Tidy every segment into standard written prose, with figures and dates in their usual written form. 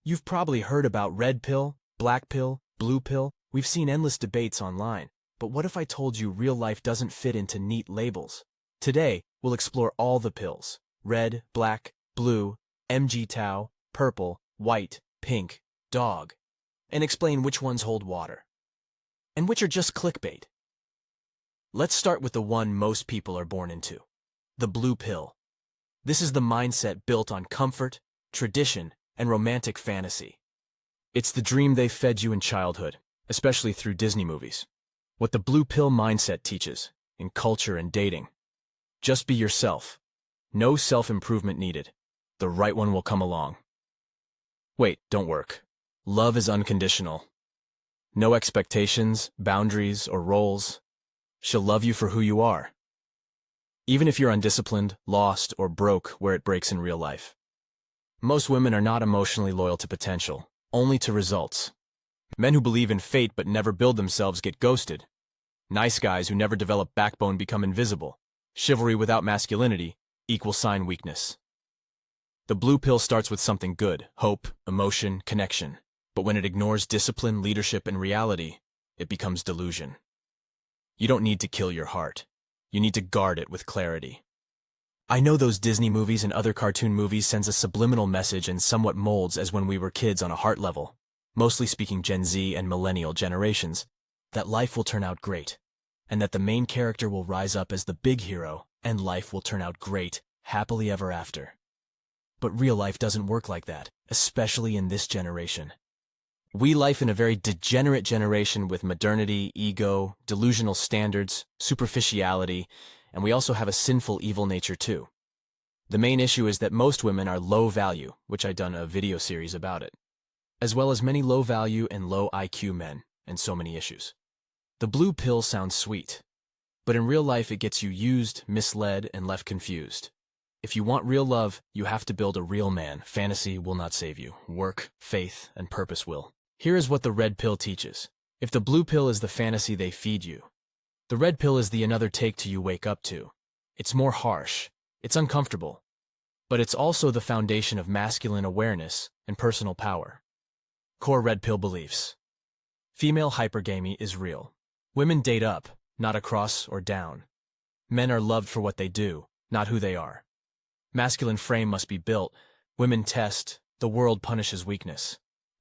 You've probably heard about red pill, black pill, blue pill. We've seen endless debates online. But what if I told you real life doesn't fit into neat labels? Today, we'll explore all the pills: red, black, blue, mgtow, purple, white, pink, dog, and explain which ones hold water and which are just clickbait. Let's start with the one most people are born into: the blue pill. This is the mindset built on comfort, tradition, and romantic fantasy. It's the dream they fed you in childhood, especially through Disney movies. What the blue pill mindset teaches, in culture and dating: just be yourself. No self-improvement needed. The right one will come along. Wait, don't work. Love is unconditional. No expectations, boundaries, or roles. She'll love you for who you are, even if you're undisciplined, lost, or broke where it breaks in real life. Most women are not emotionally loyal to potential, only to results. Men who believe in fate but never build themselves get ghosted. Nice guys who never develop backbone become invisible. Chivalry without masculinity equals sign weakness. The blue pill starts with something good: hope, emotion, connection. But when it ignores discipline, leadership, and reality, it becomes delusion. You don't need to kill your heart. You need to guard it with clarity. I know those Disney movies and other cartoon movies sends a subliminal message and somewhat molds as when we were kids on a heart level, mostly speaking Gen Z and millennial generations, that life will turn out great, and that the main character will rise up as the big hero, and life will turn out great, happily ever after. But real life doesn't work like that, especially in this generation. We live in a very degenerate generation with modernity, ego, delusional standards, superficiality, and we also have a sinful evil nature too. The main issue is that most women are low value, which I've done a video series about it, as well as many low value and low IQ men, and so many issues. The blue pill sounds sweet, but in real life it gets you used, misled, and left confused. If you want real love, you have to build a real man. Fantasy will not save you. Work, faith, and purpose will. Here is what the red pill teaches. If the blue pill is the fantasy they feed you, the red pill is the another take to you wake up to. It's more harsh, it's uncomfortable, but it's also the foundation of masculine awareness and personal power. Core red pill beliefs. Female hypergamy is real. Women date up, not across or down. Men are loved for what they do, not who they are. Masculine frame must be built. Women test. The world punishes weakness.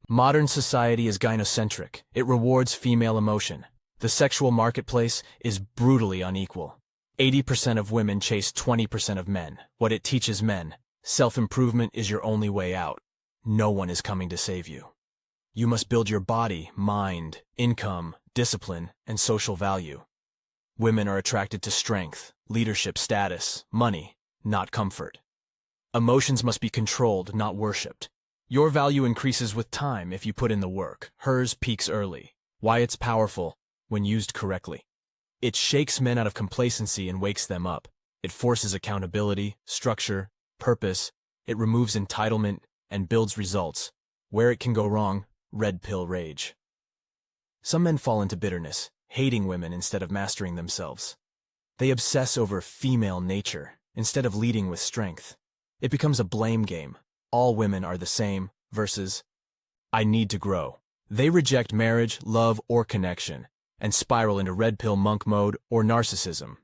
Modern society is gynocentric. It rewards female emotion. The sexual marketplace is brutally unequal. 80% of women chase 20% of men. What it teaches men: self-improvement is your only way out. No one is coming to save you. You must build your body, mind, income, discipline, and social value. Women are attracted to strength, leadership, status, money, not comfort. Emotions must be controlled, not worshipped. Your value increases with time if you put in the work. Hers peaks early. Why it's powerful: when used correctly. It shakes men out of complacency and wakes them up. It forces accountability, structure, purpose. It removes entitlement and builds results. Where it can go wrong: red pill rage. Some men fall into bitterness, hating women instead of mastering themselves. They obsess over female nature instead of leading with strength. It becomes a blame game. All women are the same versus I need to grow. They reject marriage, love, or connection, and spiral into red pill monk mode or narcissism.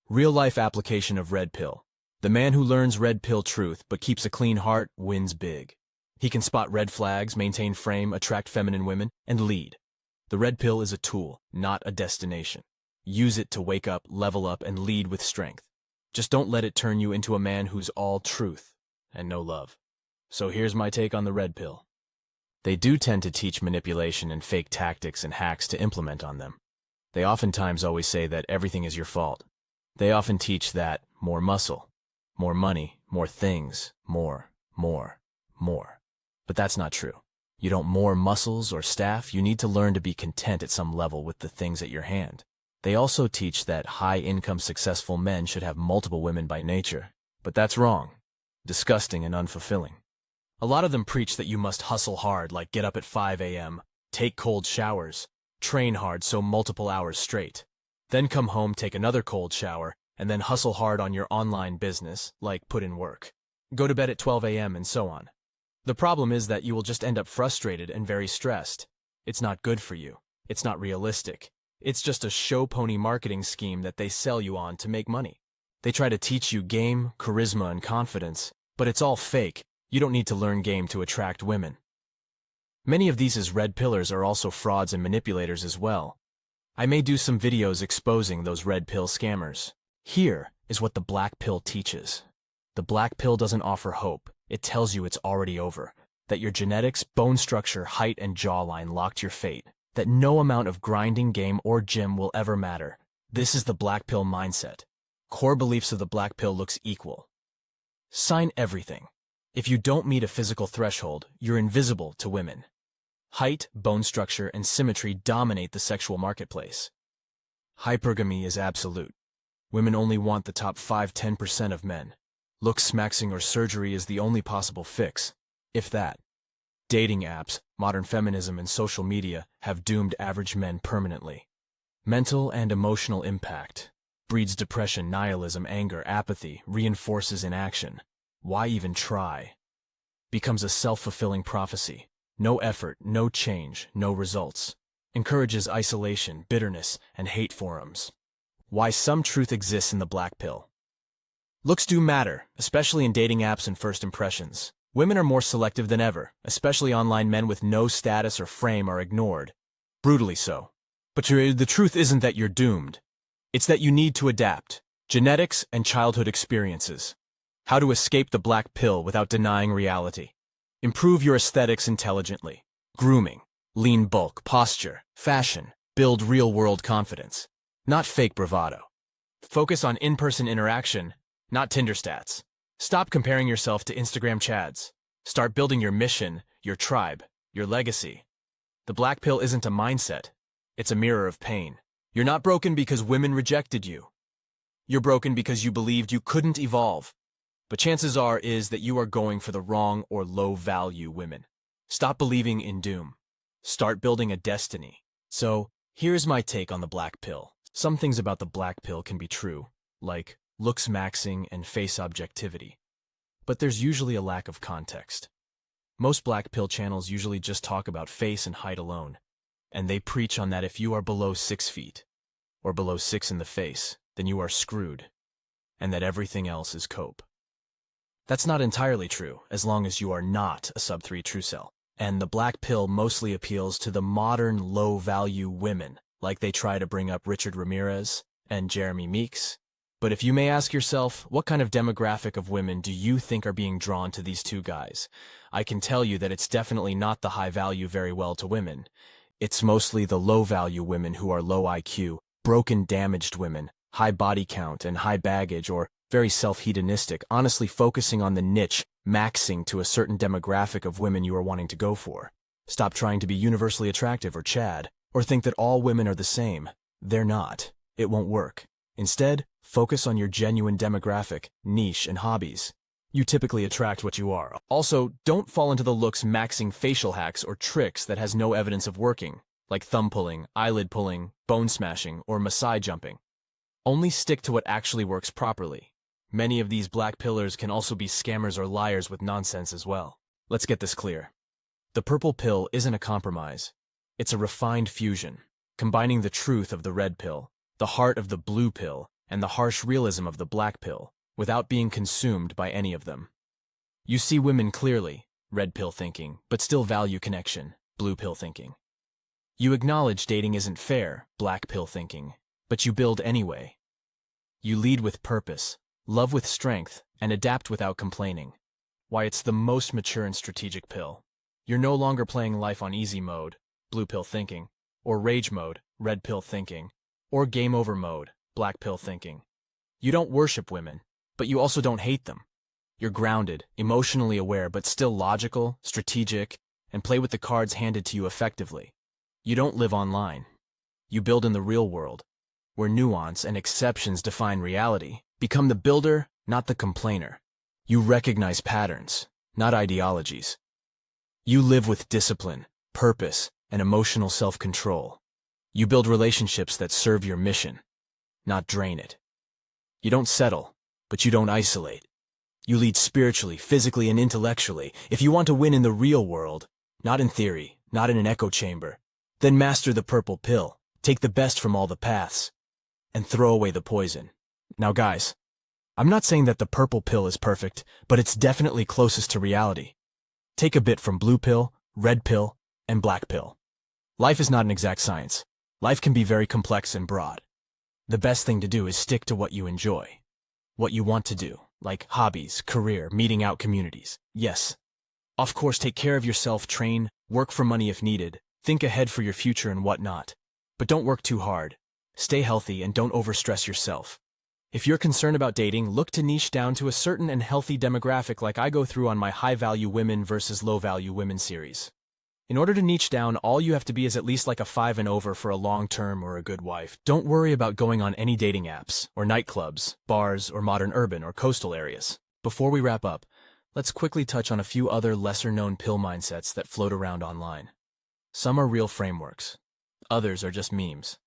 Real-life application of red pill. The man who learns red pill truth but keeps a clean heart wins big. He can spot red flags, maintain frame, attract feminine women, and lead. The red pill is a tool, not a destination. Use it to wake up, level up, and lead with strength. Just don't let it turn you into a man who's all truth and no love. So here's my take on the red pill. They do tend to teach manipulation and fake tactics and hacks to implement on them. They oftentimes always say that everything is your fault. They often teach that more muscle, more money, more things, more. But that's not true. You don't more muscles or staff. You need to learn to be content at some level with the things at your hand. They also teach that high-income successful men should have multiple women by nature. But that's wrong, disgusting, and unfulfilling. A lot of them preach that you must hustle hard, like get up at 5 a.m., take cold showers, train hard so multiple hours straight, then come home, take another cold shower, and then hustle hard on your online business, like put in work. Go to bed at 12 a.m. and so on. The problem is that you will just end up frustrated and very stressed. It's not good for you. It's not realistic. It's just a show pony marketing scheme that they sell you on to make money. They try to teach you game, charisma, and confidence, but it's all fake. You don't need to learn game to attract women. Many of these red pillars are also frauds and manipulators as well. I may do some videos exposing those red pill scammers. Here is what the black pill teaches. The black pill doesn't offer hope. It tells you it's already over, that your genetics, bone structure, height, and jawline locked your fate, that no amount of grinding, game, or gym will ever matter. This is the black pill mindset. Core beliefs of the black pill looks equal. Sign everything. If you don't meet a physical threshold, you're invisible to women. Height, bone structure, and symmetry dominate the sexual marketplace. Hypergamy is absolute. Women only want the top 5–10% of men. Looks-maxxing or surgery is the only possible fix, if that. Dating apps, modern feminism, and social media have doomed average men permanently. Mental and emotional impact. Breeds depression, nihilism, anger, apathy, reinforces inaction. Why even try? Becomes a self-fulfilling prophecy. No effort, no change, no results. Encourages isolation, bitterness, and hate forums. Why some truth exists in the black pill. Looks do matter, especially in dating apps and first impressions. Women are more selective than ever, especially online. Men with no status or frame are ignored. Brutally so. But the truth isn't that you're doomed. It's that you need to adapt. Genetics and childhood experiences. How to escape the black pill without denying reality. Improve your aesthetics intelligently. Grooming, lean bulk, posture, fashion. Build real-world confidence, not fake bravado. Focus on in-person interaction, not Tinder stats. Stop comparing yourself to Instagram chads. Start building your mission, your tribe, your legacy. The black pill isn't a mindset. It's a mirror of pain. You're not broken because women rejected you. You're broken because you believed you couldn't evolve. But chances are that you are going for the wrong or low-value women. Stop believing in doom. Start building a destiny. So, here's my take on the black pill. Some things about the black pill can be true, like looks-maxxing and face objectivity. But there's usually a lack of context. Most black pill channels usually just talk about face and height alone, and they preach on that if you are below 6 feet, or below 6 in the face, then you are screwed, and that everything else is cope. That's not entirely true, as long as you are not a sub-3 true cell. And the black pill mostly appeals to the modern low-value women, like they try to bring up Richard Ramirez and Jeremy Meeks. But if you may ask yourself, what kind of demographic of women do you think are being drawn to these two guys? I can tell you that it's definitely not the high-value very well to women. It's mostly the low-value women who are low IQ, broken, damaged women, high body count and high baggage, or very self-hedonistic, honestly focusing on the niche, maxing to a certain demographic of women you are wanting to go for. Stop trying to be universally attractive or Chad, or think that all women are the same. They're not. It won't work. Instead, focus on your genuine demographic, niche, and hobbies. You typically attract what you are. Also, don't fall into the looks-maxxing facial hacks or tricks that has no evidence of working, like thumb pulling, eyelid pulling, bone smashing, or Maasai jumping. Only stick to what actually works properly. Many of these black pillars can also be scammers or liars with nonsense as well. Let's get this clear. The purple pill isn't a compromise. It's a refined fusion, combining the truth of the red pill, the heart of the blue pill, and the harsh realism of the black pill, without being consumed by any of them. You see women clearly, red pill thinking, but still value connection, blue pill thinking. You acknowledge dating isn't fair, black pill thinking, but you build anyway. You lead with purpose, love with strength, and adapt without complaining. Why, it's the most mature and strategic pill. You're no longer playing life on easy mode, blue pill thinking, or rage mode, red pill thinking, or game over mode, black pill thinking. You don't worship women, but you also don't hate them. You're grounded, emotionally aware, but still logical, strategic, and play with the cards handed to you effectively. You don't live online. You build in the real world, where nuance and exceptions define reality. Become the builder, not the complainer. You recognize patterns, not ideologies. You live with discipline, purpose, and emotional self-control. You build relationships that serve your mission, not drain it. You don't settle, but you don't isolate. You lead spiritually, physically, and intellectually. If you want to win in the real world, not in theory, not in an echo chamber, then master the purple pill. Take the best from all the paths, and throw away the poison. Now guys, I'm not saying that the purple pill is perfect, but it's definitely closest to reality. Take a bit from blue pill, red pill, and black pill. Life is not an exact science. Life can be very complex and broad. The best thing to do is stick to what you enjoy, what you want to do, like hobbies, career, meeting out communities. Yes. Of course, take care of yourself, train, work for money if needed, think ahead for your future and whatnot. But don't work too hard. Stay healthy and don't overstress yourself. If you're concerned about dating, look to niche down to a certain and healthy demographic like I go through on my high-value women versus low-value women series. In order to niche down, all you have to be is at least like a 5 and over for a long-term or a good wife. Don't worry about going on any dating apps, or nightclubs, bars, or modern urban or coastal areas. Before we wrap up, let's quickly touch on a few other lesser-known pill mindsets that float around online. Some are real frameworks. Others are just memes.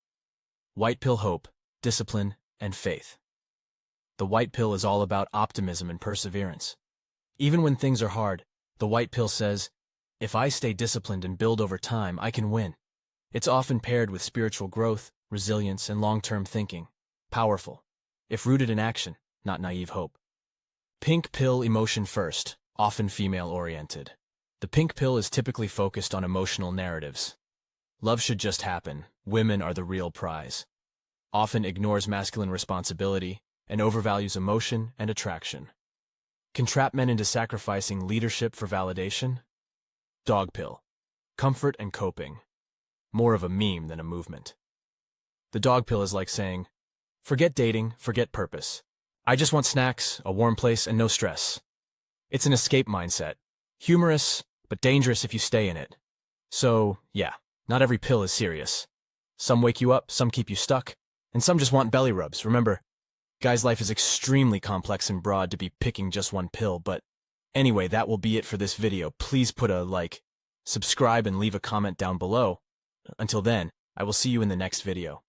White pill hope, discipline, and faith. The white pill is all about optimism and perseverance. Even when things are hard, the white pill says, if I stay disciplined and build over time, I can win. It's often paired with spiritual growth, resilience, and long-term thinking. Powerful, if rooted in action, not naive hope. Pink pill emotion first, often female-oriented. The pink pill is typically focused on emotional narratives. Love should just happen, women are the real prize. Often ignores masculine responsibility and overvalues emotion and attraction. Can trap men into sacrificing leadership for validation? Dog pill. Comfort and coping. More of a meme than a movement. The dog pill is like saying, forget dating, forget purpose. I just want snacks, a warm place, and no stress. It's an escape mindset. Humorous, but dangerous if you stay in it. So, yeah. Not every pill is serious. Some wake you up, some keep you stuck, and some just want belly rubs. Remember, guys' life is extremely complex and broad to be picking just one pill, but anyway, that will be it for this video. Please put a like, subscribe, and leave a comment down below. Until then, I will see you in the next video.